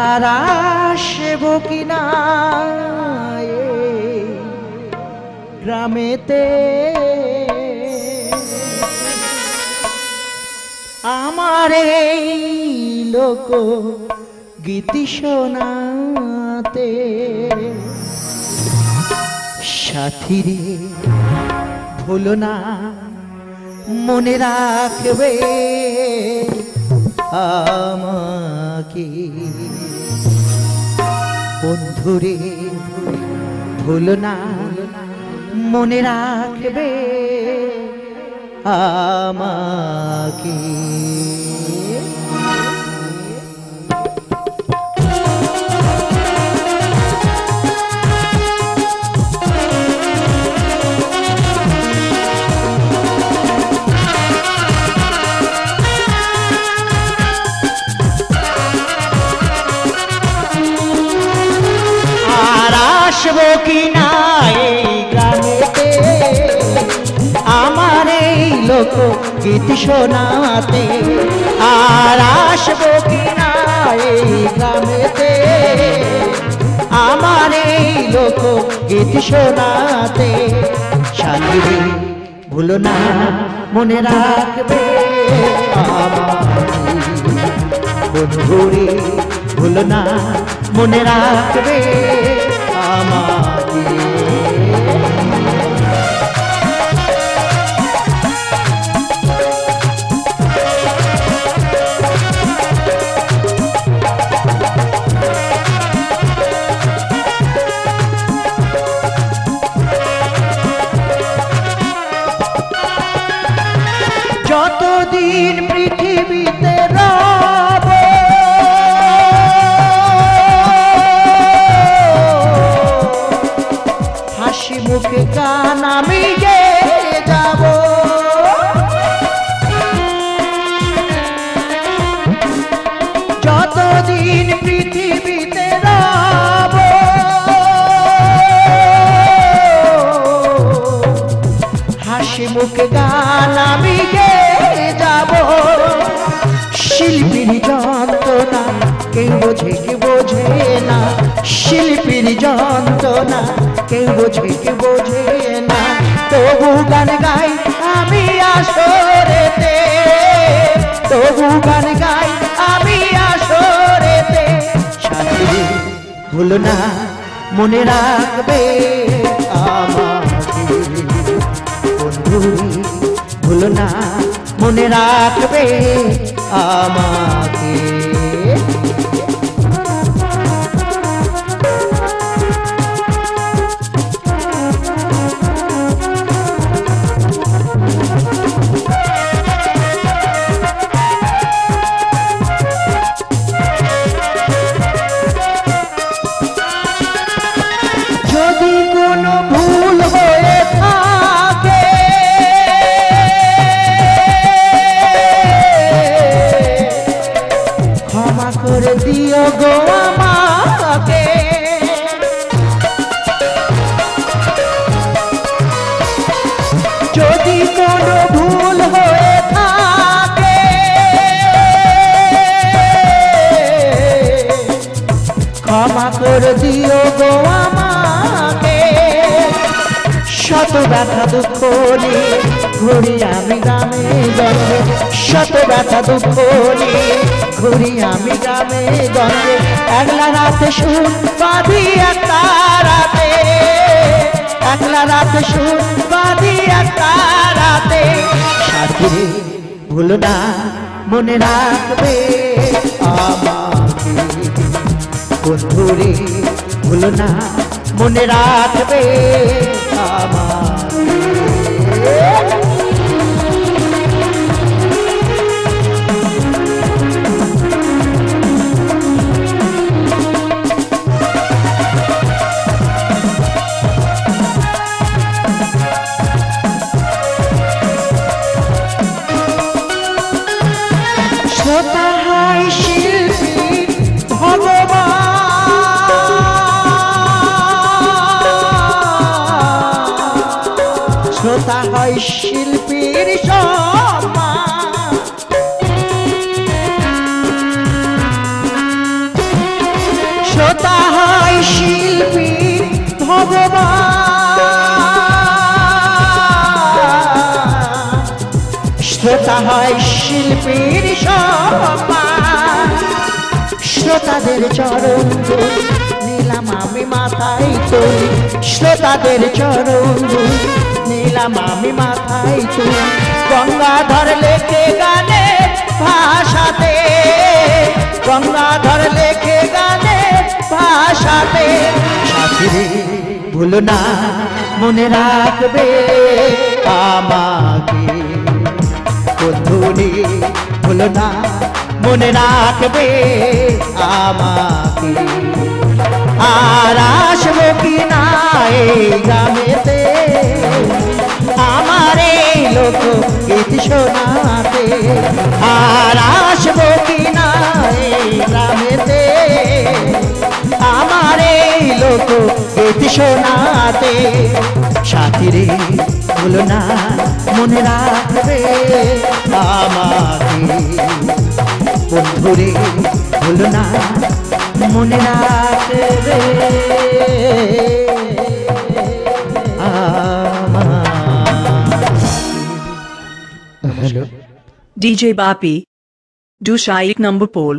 আর আসব কিনা গ্রামেতে আমার এই লোক গীতি শোনাতে সাথী রে ভুলো না মনে রাখবে আমাকে বন্ধুরে ভুলো না মনে রাখবে আমাকে আসবো কিনা এই গ্রামেতে আমার এই লোক গীতি শোনাতে আর আসবো কিনা এই গ্রামেতে আমার এই লোক গীতি শোনাতে সাথী রে ভুলো না মনে রাখবে বন্ধু রে ভুলো না মনে রাখবে আমাকে যতদিন পৃথিবীতে রব হাসি মুখে গান আমি গেয়ে যাব যতদিন পৃথিবীতে রব হাসি মুখে গান আমি গেয়ে যাব শিল্পীর যন্ত্রণা কেউ বোঝে কেউ বোঝে না শিল্পীর যন্ত্রণা কেউ বোঝে কেউ বোঝে না তবু গান গাই আমি আসরেতে তবু গান গাই আমি আসরেতে সাথী রে ভুলো না মনে রাখবে আমাকে বন্ধু ভুলো না মনে রাখবে আমাকে যদি কোনো ভুল হয়ে থাকে ক্ষমা করে দিও গো আমাকে যদি কোনো ভুল হয়ে থাকে ক্ষমা করে দিও গো আমাকে শত ব্যথা দুঃখ নিয়ে ঘুরি আমি গ্রামে গঞ্জে শত ব্যথা দুঃখ নিয়ে ঘুরি আমি গ্রামে গঞ্জে একলা রাতে সুর বাঁধি একটা রাতে একলা রাতে সুর বাঁধি একটা রাতে সাথী রে ভুলো না মনে রাখবে আমাকে বন্ধু রে ভুলো না মনে রাখবে আমাকে শ্রোতা হয় শিল্পী ভগবান শ্রোতা হয় শিল্পী মোছা হয় শিল্পীর সম্মান। শ্রোতাদের চরণ ধুলি নিলাম আমি মাথায় তুলি, শ্রোতাদের চরণ ধুলি নিলাম আমি মাথায় তুলি। গঙ্গাধর লেখে গানের ভাষাতে, গঙ্গাধর লেখে গানের ভাষাতে। সাথীরে ভুলো না মনে রাখবে আমাকে, বন্ধুরে ভুলো না মনে রাখবে আমাকে। আর আসবো কি না এই গ্রামেতে আমার এই লোকগীত শোনাতে। আর আসবো কি না এই গ্রামেতে আমার এই লোকগীত শোনাতে। সাথীরে ভুলো না মনে রাখবে আমাকে, বন্ধুরে ভুলো না মনে রাখবে DJ Bapi, do Shaik number poll.